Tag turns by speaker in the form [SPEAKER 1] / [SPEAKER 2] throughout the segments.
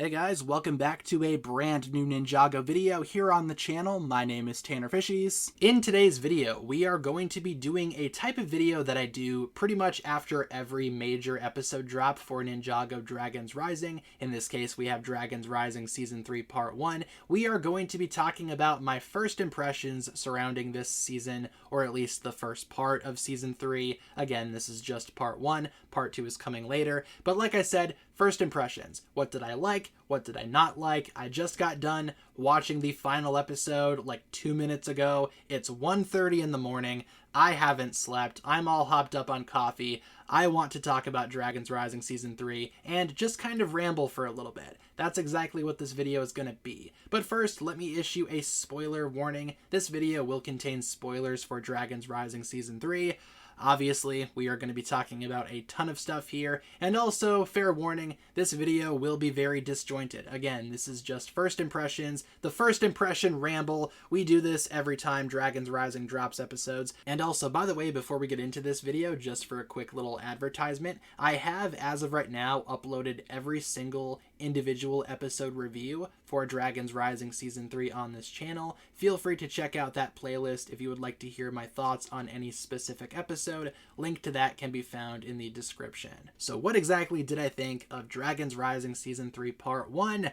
[SPEAKER 1] Hey guys, welcome back to a brand new Ninjago video here on the channel. My name is TannerFishies. In today's video, we are going to be doing a type of video that I do pretty much after every major episode drop for Ninjago Dragons Rising. In this case, we have Dragons Rising Season 3 Part 1. We are going to be talking about my first impressions surrounding this season, or at least the first part of Season 3. Again, this is just Part 1. Part 2 is coming later. But like I said, first impressions. What did I like? What did I not like? I just got done watching the final episode like 2 minutes ago. It's 1:30 in the morning. I haven't slept. I'm all hopped up on coffee. I want to talk about Dragons Rising Season 3 and just kind of ramble for a little bit. That's exactly what this video is going to be. But first, let me issue a spoiler warning. This video will contain spoilers for Dragons Rising Season 3. Obviously, we are going to be talking about a ton of stuff here, and also, fair warning, this video will be very disjointed. Again, this is just first impressions, the first impression ramble. We do this every time Dragons Rising drops episodes. And also, by the way, before we get into this video, just for a quick little advertisement, I have, as of right now, uploaded every single individual episode review for Dragons Rising Season 3 on this channel. Feel free to check out that playlist if you would like to hear my thoughts on any specific episode. Link to that can be found in the description. So what exactly did I think of Dragons Rising Season 3 Part 1?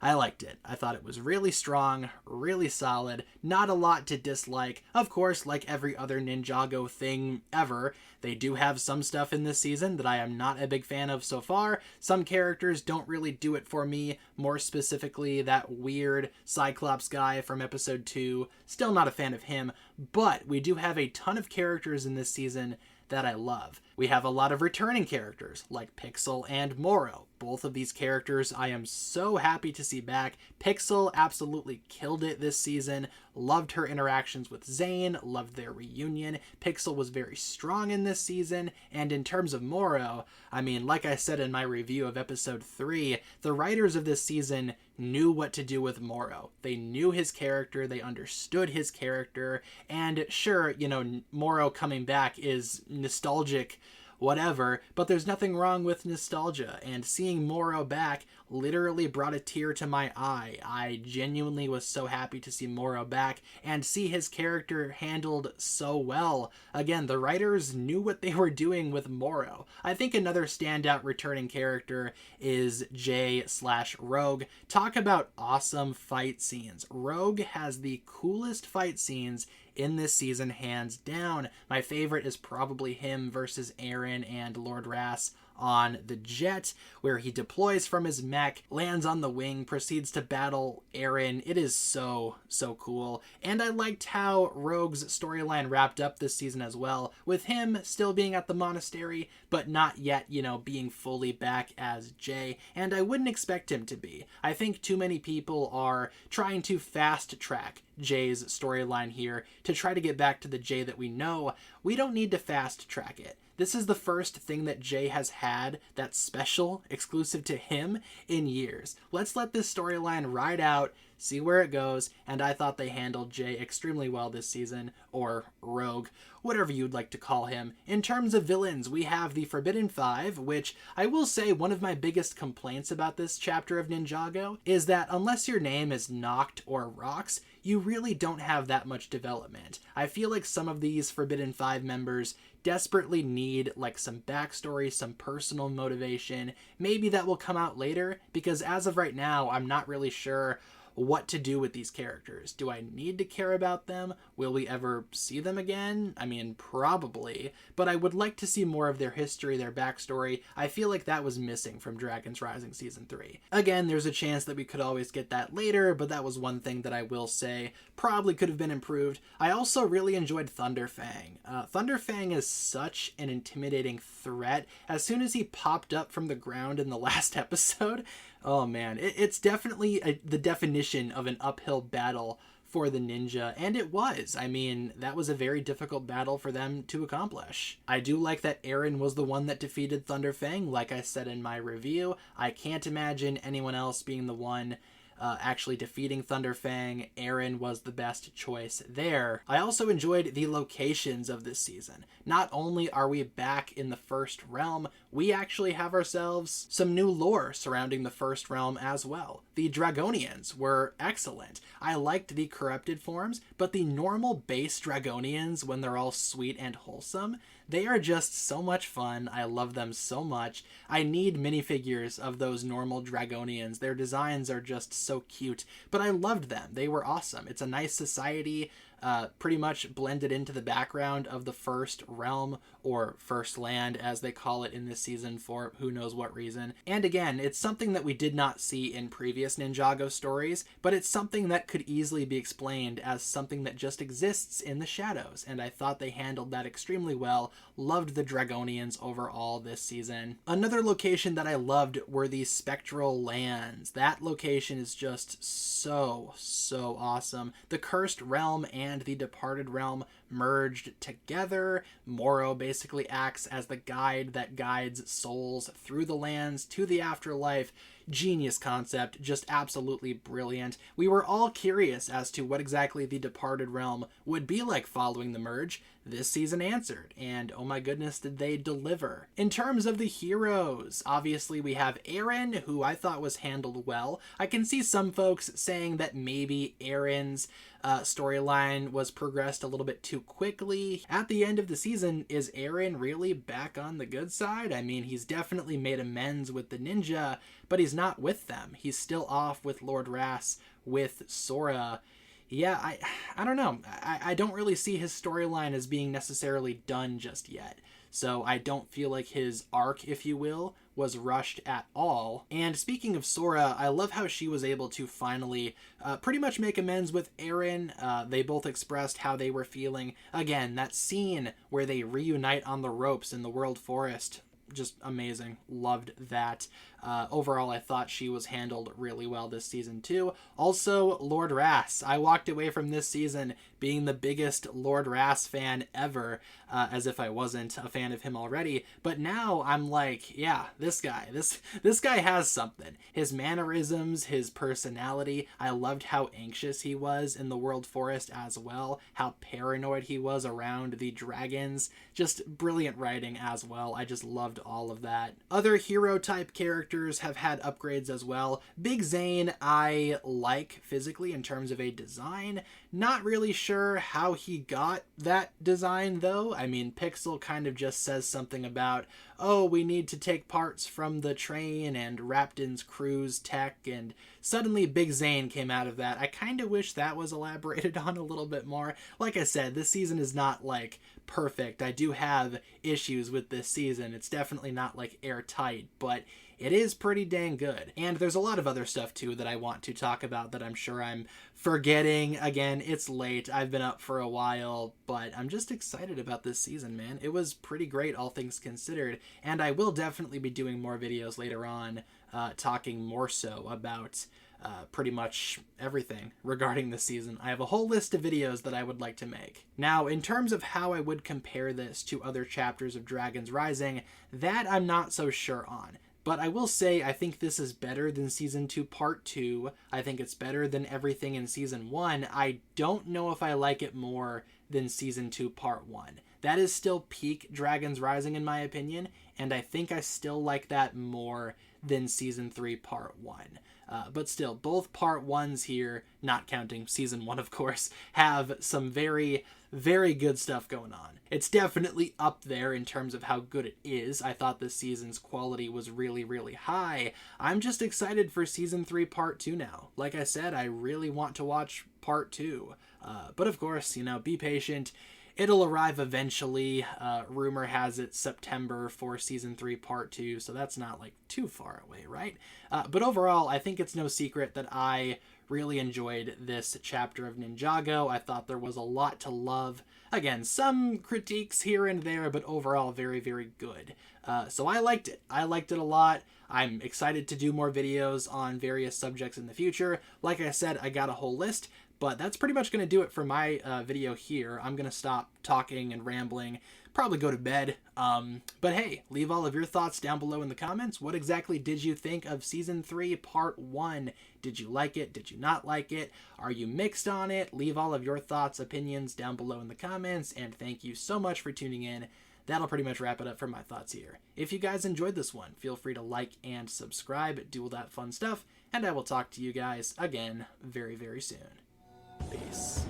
[SPEAKER 1] I liked it. I thought it was really strong, really solid, not a lot to dislike. Of course, like every other Ninjago thing ever, they do have some stuff in this season that I am not a big fan of so far. Some characters don't really do it for me, more specifically that weird Cyclops guy from episode 2. Still not a fan of him, but we do have a ton of characters in this season that I love. We have a lot of returning characters like Pixel and Moro. Both of these characters I am so happy to see back. Pixel absolutely killed it this season. Loved her interactions with Zane, loved their reunion. Pixel was very strong in this season, and in terms of Moro, I mean, like I said in my review of episode 3, the writers of this season knew what to do with Moro. They knew his character, they understood his character, and sure, you know, Moro coming back is nostalgic, whatever, but there's nothing wrong with nostalgia, and seeing Moro back literally brought a tear to my eye. I genuinely was so happy to see Moro back and see his character handled so well. Again, the writers knew what they were doing with Moro. I think another standout returning character is Jay/Rogue. Talk about awesome fight scenes. Rogue has the coolest fight scenes in this season, hands down. My favorite is probably him versus Eren and Lord Ras on the jet, where he deploys from his mech, lands on the wing, proceeds to battle Eren. It is so cool. And I liked how Rogue's storyline wrapped up this season as well, with him still being at the monastery, but not yet, you know, being fully back as Jay. And I wouldn't expect him to be. I think too many people are trying to fast track Jay's storyline here to try to get back to the Jay that we know. We don't need to fast track it. This is the first thing that Jay has had that's special, exclusive to him, in years. Let's let this storyline ride out, see where it goes, and I thought they handled Jay extremely well this season, or Rogue, whatever you'd like to call him. In terms of villains, we have the Forbidden Five, which I will say one of my biggest complaints about this chapter of Ninjago is that unless your name is Noct or Rox, you really don't have that much development. I feel like some of these Forbidden Five members desperately need like some backstory, some personal motivation. Maybe that will come out later, because as of right now, I'm not really sure what to do with these characters. Do I need to care about them? Will we ever see them again? I mean, probably, but I would like to see more of their history, their backstory. I feel like that was missing from Dragons Rising Season 3. Again, there's a chance that we could always get that later, but that was one thing that I will say probably could have been improved. I also really enjoyed Thunderfang. Thunderfang is such an intimidating threat. As soon as he popped up from the ground in the last episode, oh man, it's definitely the definition of an uphill battle for the ninja, and it was. I mean, that was a very difficult battle for them to accomplish. I do like that Eren was the one that defeated Thunderfang, like I said in my review. I can't imagine anyone else being the one actually defeating Thunderfang, Eren was the best choice there. I also enjoyed the locations of this season. Not only are we back in the First Realm, we actually have ourselves some new lore surrounding the First Realm as well. The Dragonians were excellent. I liked the corrupted forms, but the normal base Dragonians, when they're all sweet and wholesome, they are just so much fun. I love them so much. I need minifigures of those normal Dragonians. Their designs are just so cute, but I loved them. They were awesome. It's a nice society, pretty much blended into the background of the First Realm, or First Land as they call it in this season for who knows what reason. And again, it's something that we did not see in previous Ninjago stories, but it's something that could easily be explained as something that just exists in the shadows, and I thought they handled that extremely well. Loved the Dragonians overall this season. Another location that I loved were the Spectral Lands. That location is just so awesome. The Cursed Realm and the Departed Realm merged together. Moro basically acts as the guide that guides souls through the lands to the afterlife. Genius concept, just absolutely brilliant. We were all curious as to what exactly the Departed Realm would be like following the merge. This season answered, and oh my goodness did they deliver. In terms of the heroes, obviously we have Eren, who I thought was handled well. I can see some folks saying that maybe Eren's storyline was progressed a little bit too quickly. At the end of the season, is Eren really back on the good side? I mean, he's definitely made amends with the ninja, but he's not with them. He's still off with Lord Ras, with Sora. Yeah, I don't know. I don't really see his storyline as being necessarily done just yet. So I don't feel like his arc, if you will, was rushed at all. And speaking of Sora, I love how she was able to finally pretty much make amends with Eren. They both expressed how they were feeling. Again, that scene where they reunite on the ropes in the World Forest, just amazing. Loved that. Overall, I thought she was handled really well this season too. Also, Lord Ras. I walked away from this season being the biggest Lord Ras fan ever, as if I wasn't a fan of him already. But now I'm like, yeah, this guy has something. His mannerisms, his personality. I loved how anxious he was in the World Forest as well. How paranoid he was around the dragons. Just brilliant writing as well. I just loved all of that. Other hero type characters have had upgrades as well. Big Zane I like physically in terms of a design. Not really sure how he got that design though. I mean, Pixel kind of just says something about, oh, we need to take parts from the train and Rapton's crew's tech, and suddenly Big Zane came out of that. I kind of wish that was elaborated on a little bit more. Like I said, this season is not like perfect. I do have issues with this season. It's definitely not like airtight, but it is pretty dang good. And there's a lot of other stuff too that I want to talk about that I'm sure I'm forgetting. Again, it's late. I've been up for a while, but I'm just excited about this season, man. It was pretty great, all things considered. And I will definitely be doing more videos later on, talking more so about pretty much everything regarding this season. I have a whole list of videos that I would like to make. Now, in terms of how I would compare this to other chapters of Dragons Rising, that I'm not so sure on. But I will say I think this is better than Season 2 Part 2. I think it's better than everything in Season 1. I don't know if I like it more than Season 2 Part 1. That is still peak Dragons Rising in my opinion, and I think I still like that more than Season 3 Part 1. But still, both Part 1s here, not counting Season 1 of course, have some very good stuff going on. It's definitely up there in terms of how good it is. I thought this season's quality was really high. I'm just excited for Season 3 Part 2 now. Like I said, I really want to watch Part 2. But of course, you know, be patient. It'll arrive eventually. Rumor has it September for Season 3 Part 2, so that's not like too far away, right? But overall, I think it's no secret that I really enjoyed this chapter of Ninjago. I thought there was a lot to love. Again, some critiques here and there, but overall very good. So I liked it. I liked it a lot. I'm excited to do more videos on various subjects in the future. Like I said, I got a whole list. But that's pretty much going to do it for my video here. I'm going to stop talking and rambling. probably go to bed. But hey, leave all of your thoughts down below in the comments. What exactly did you think of Season 3, Part 1? Did you like it? Did you not like it? Are you mixed on it? Leave all of your thoughts, opinions down below in the comments, and thank you so much for tuning in. That'll pretty much wrap it up for my thoughts here. If you guys enjoyed this one, feel free to like and subscribe, do all that fun stuff, and I will talk to you guys again very, very soon. Peace.